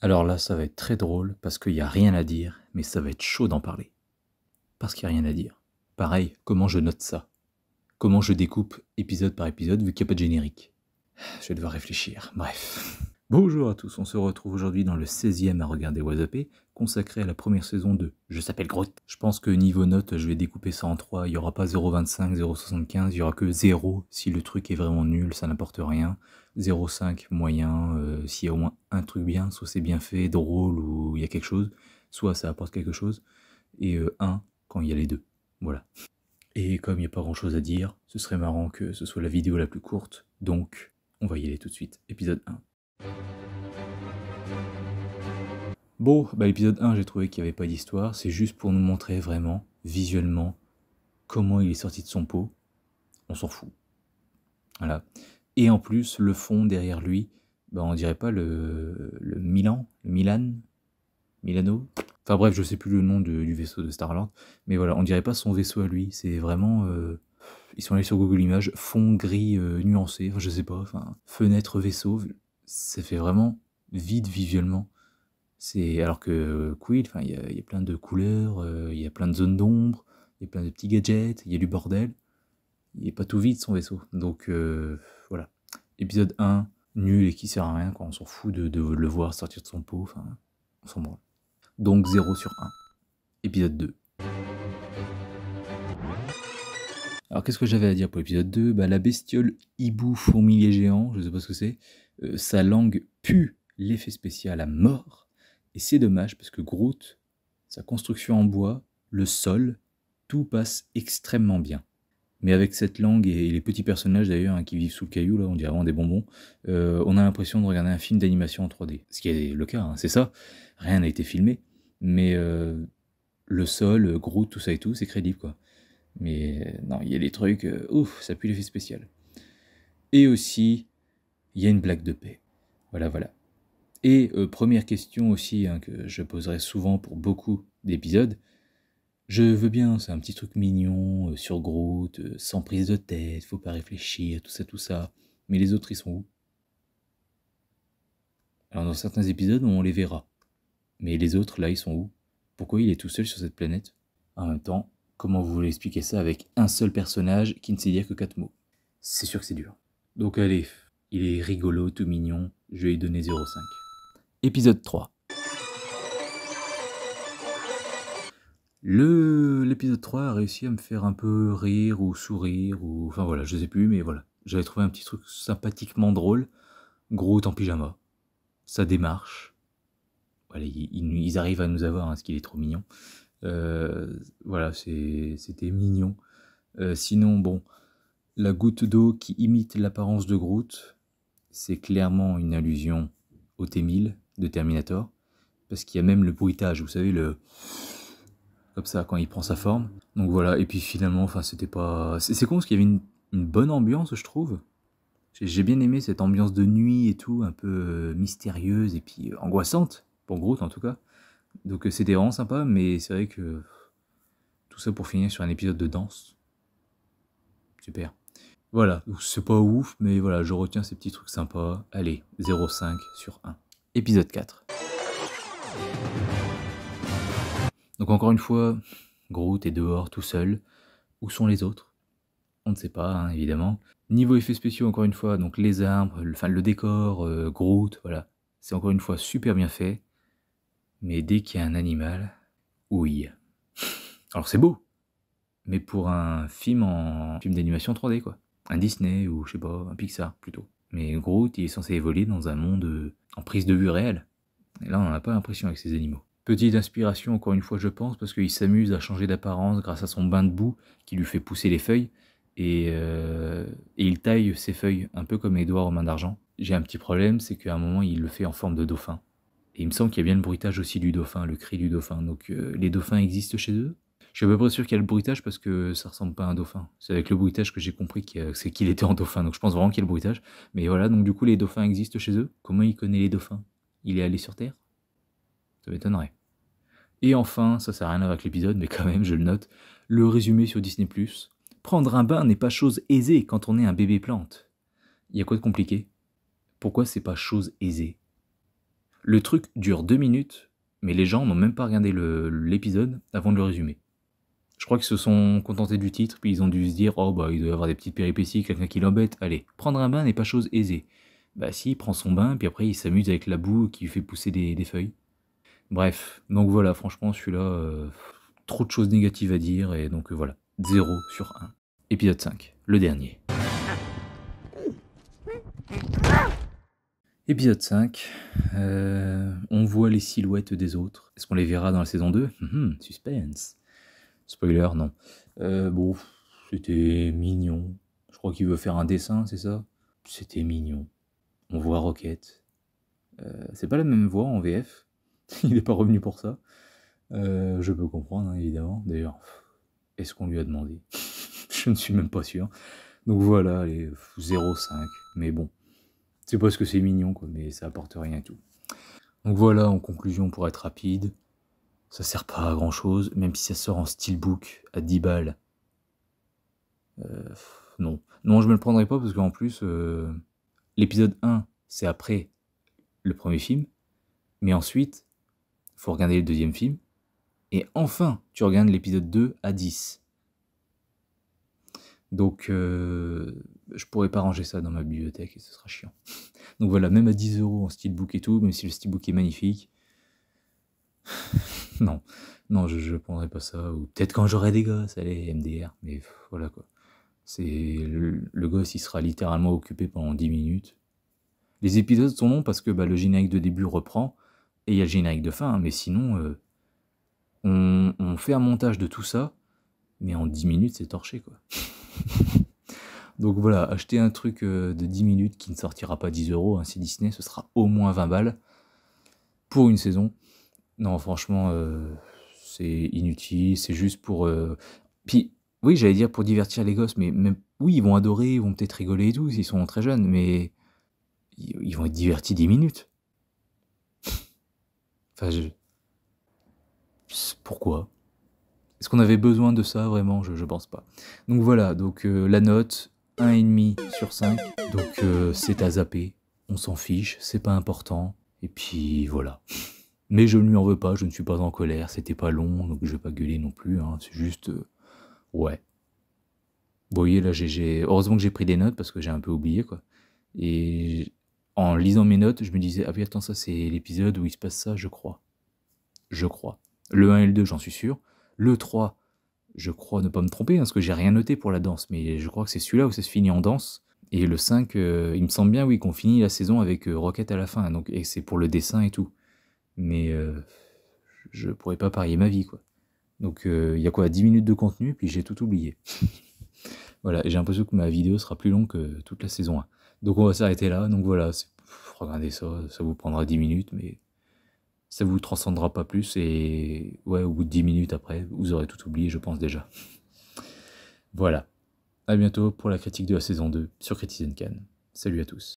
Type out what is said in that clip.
Alors là, ça va être très drôle parce qu'il n'y a rien à dire, mais ça va être chaud d'en parler. Parce qu'il n'y a rien à dire. Pareil, comment je note ça? Comment je découpe épisode par épisode vu qu'il n'y a pas de générique? Je vais devoir réfléchir, bref. Bonjour à tous, on se retrouve aujourd'hui dans le 16e à regarder WhatsApp, consacré à la première saison de Je s'appelle Groot. Je pense que niveau note, je vais découper ça en 3, il n'y aura pas 0,25, 0,75, il n'y aura que 0 si le truc est vraiment nul, ça n'apporte rien. 0,5 moyen, s'il y a au moins un truc bien, soit c'est bien fait, drôle ou il y a quelque chose, soit ça apporte quelque chose, et 1 quand il y a les deux. Voilà. Et comme il n'y a pas grand chose à dire, ce serait marrant que ce soit la vidéo la plus courte, donc on va y aller tout de suite. Épisode 1. Bon, bah l'épisode 1, j'ai trouvé qu'il n'y avait pas d'histoire, c'est juste pour nous montrer vraiment, visuellement, comment il est sorti de son pot. On s'en fout. Voilà. Et en plus, le fond derrière lui, bah on dirait pas le Milano. Enfin bref, je sais plus le nom du vaisseau de Star-Lord, mais voilà, on dirait pas son vaisseau à lui, c'est vraiment... ils sont allés sur Google Images, fond gris nuancé, enfin je sais pas, enfin fenêtre vaisseau, ça fait vraiment vide visuellement. Alors que Quill, enfin il y a plein de couleurs, il y a plein de zones d'ombre, il y a plein de petits gadgets, il y a du bordel. Il est pas tout vide son vaisseau. Donc voilà. Épisode 1, nul et qui sert à rien, quoi. On s'en fout de le voir sortir de son pot, enfin on s'en branle. Donc 0 sur 1. Épisode 2. Alors qu'est-ce que j'avais à dire pour l'épisode 2? Bah la bestiole hibou fourmilier géant, je sais pas ce que c'est. Sa langue pue l'effet spécial à mort. Et c'est dommage parce que Groot, sa construction en bois, le sol, tout passe extrêmement bien. Mais avec cette langue et les petits personnages d'ailleurs qui vivent sous le caillou, là, on dirait vraiment des bonbons, on a l'impression de regarder un film d'animation en 3D. Ce qui est le cas, hein, c'est ça. Rien n'a été filmé. Mais le sol, Groot, tout ça et tout, c'est crédible quoi. Mais non, il y a des trucs, ouf, ça pue l'effet spécial. Et aussi, il y a une blague de paix. Voilà, voilà. Et première question aussi hein, que je poserai souvent pour beaucoup d'épisodes. Je veux bien, c'est un petit truc mignon, sur Groot, sans prise de tête, faut pas réfléchir, tout ça. Mais les autres, ils sont où? Alors dans certains épisodes, on les verra. Mais les autres, là, ils sont où? Pourquoi il est tout seul sur cette planète? En même temps, comment vous voulez expliquer ça avec un seul personnage qui ne sait dire que 4 mots? C'est sûr que c'est dur. Donc allez, il est rigolo, tout mignon, je vais lui donner 0,5. Épisode 3. L'épisode 3 a réussi à me faire un peu rire ou sourire, ou enfin voilà, je sais plus, mais voilà. J'avais trouvé un petit truc sympathiquement drôle. Groot en pyjama. Ça démarche. Voilà, ils arrivent à nous avoir, hein, parce qu'il est trop mignon. Voilà, c'était mignon. Sinon, bon, la goutte d'eau qui imite l'apparence de Groot, c'est clairement une allusion au T-1000 de Terminator. Parce qu'il y a même le bruitage, vous savez, le... comme ça, quand il prend sa forme. Donc voilà, et puis finalement, enfin, c'était pas... C'est con, parce qu'il y avait une bonne ambiance, je trouve. J'ai bien aimé cette ambiance de nuit et tout, un peu mystérieuse et puis angoissante, pour Groot en tout cas. Donc c'était vraiment sympa, mais c'est vrai que tout ça pour finir sur un épisode de danse. Super. Voilà, c'est pas ouf, mais voilà, je retiens ces petits trucs sympas. Allez, 0,5 sur 1. Épisode 4. Donc encore une fois, Groot est dehors tout seul. Où sont les autres? On ne sait pas, hein, évidemment. Niveau effets spéciaux, encore une fois, donc les arbres, le décor, Groot, voilà. C'est encore une fois super bien fait. Mais dès qu'il y a un animal, ouille. Alors c'est beau, mais pour un film d'animation 3D, quoi. Un Disney ou je sais pas, un Pixar plutôt. Mais Groot, il est censé évoluer dans un monde en prise de vue réelle. Et là, on n'en a pas l'impression avec ces animaux. Petite inspiration, encore une fois, je pense, parce qu'il s'amuse à changer d'apparence grâce à son bain de boue qui lui fait pousser les feuilles. Et il taille ses feuilles, un peu comme Edouard aux mains d'argent. J'ai un petit problème, c'est qu'à un moment, il le fait en forme de dauphin. Et il me semble qu'il y a bien le bruitage aussi du dauphin, le cri du dauphin. Donc les dauphins existent chez eux. Je suis à peu près sûr qu'il y a le bruitage parce que ça ressemble pas à un dauphin. C'est avec le bruitage que j'ai compris c'est qu'il était en dauphin. Donc je pense vraiment qu'il y a le bruitage. Mais voilà, donc du coup les dauphins existent chez eux. Comment il connaît les dauphins? Il est allé sur Terre? Ça m'étonnerait. Et enfin, ça sert à rien à voir avec l'épisode, mais quand même je le note, le résumé sur Disney+. Prendre un bain n'est pas chose aisée quand on est un bébé plante. Il y a quoi de compliqué? Pourquoi c'est pas chose aisée? Le truc dure 2 minutes, mais les gens n'ont même pas regardé l'épisode avant de le résumer. Je crois qu'ils se sont contentés du titre, puis ils ont dû se dire « Oh bah il doit y avoir des petites péripéties, quelqu'un qui l'embête, allez, prendre un bain n'est pas chose aisée. » Bah si, il prend son bain, puis après il s'amuse avec la boue qui fait pousser des feuilles. Bref, donc voilà, franchement celui-là, trop de choses négatives à dire, et donc voilà, 0 sur 1. Épisode 5, le dernier. Épisode 5, on voit les silhouettes des autres. Est-ce qu'on les verra dans la saison 2 ? Suspense. Spoiler, non. Bon, c'était mignon. Je crois qu'il veut faire un dessin, c'est ça ? C'était mignon. On voit Rocket. C'est pas la même voix en VF. Il n'est pas revenu pour ça. Je peux comprendre, hein, évidemment. D'ailleurs, est-ce qu'on lui a demandé ? Je ne suis même pas sûr. Donc voilà, allez, 0,5. Mais bon, c'est parce que c'est mignon, quoi, mais ça apporte rien et tout. Donc voilà, en conclusion, pour être rapide, ça sert pas à grand chose, même si ça sort en steelbook à 10 balles. Non. Non, je me le prendrai pas parce qu'en plus, l'épisode 1, c'est après le premier film, mais ensuite, faut regarder le deuxième film, et enfin, tu regardes l'épisode 2 à 10. Donc, je pourrais pas ranger ça dans ma bibliothèque et ce sera chiant. Donc voilà, même à 10 € en steelbook et tout, même si le steelbook est magnifique, non, je prendrai pas ça. Ou peut-être quand j'aurai des gosses, allez, MDR, mais voilà quoi. C'est le gosse, il sera littéralement occupé pendant 10 minutes. Les épisodes sont longs parce que le générique de début reprend, et il y a le générique de fin, hein, mais sinon, on fait un montage de tout ça, mais en 10 minutes, c'est torché, quoi. Donc voilà, acheter un truc de 10 minutes qui ne sortira pas 10 €, hein, c'est Disney, ce sera au moins 20 balles pour une saison. Non, franchement, c'est inutile, c'est juste pour... Puis, oui, j'allais dire pour divertir les gosses, mais même... Oui, ils vont adorer, ils vont peut-être rigoler et tout, s'ils sont très jeunes, mais ils vont être divertis 10 minutes. Enfin, pourquoi ? Est-ce qu'on avait besoin de ça, vraiment ? Je pense pas. Donc voilà, donc la note, 1,5 sur 5. Donc c'est à zapper, on s'en fiche, c'est pas important. Et puis voilà. Mais je ne lui en veux pas, je ne suis pas en colère, c'était pas long, donc je vais pas gueuler non plus, hein, c'est juste... ouais. Vous voyez, là, heureusement que j'ai pris des notes, parce que j'ai un peu oublié, quoi. Et en lisant mes notes, je me disais, ah oui, attends, ça c'est l'épisode où il se passe ça, je crois. Je crois. Le 1 et le 2, j'en suis sûr. Le 3, je crois ne pas me tromper, hein, parce que j'ai rien noté pour la danse, mais je crois que c'est celui-là où ça se finit en danse. Et le 5, il me semble bien, oui, qu'on finit la saison avec Rocket à la fin, donc, et c'est pour le dessin et tout. Mais je pourrais pas parier ma vie, quoi. Donc il y a quoi, 10 minutes de contenu, puis j'ai tout oublié. Voilà, et j'ai l'impression que ma vidéo sera plus longue que toute la saison 1. Donc on va s'arrêter là, donc voilà, regardez ça, ça vous prendra 10 minutes, mais ça vous transcendra pas plus, et ouais, au bout de 10 minutes après, vous aurez tout oublié, je pense déjà. Voilà, à bientôt pour la critique de la saison 2 sur Critizen Can. Salut à tous.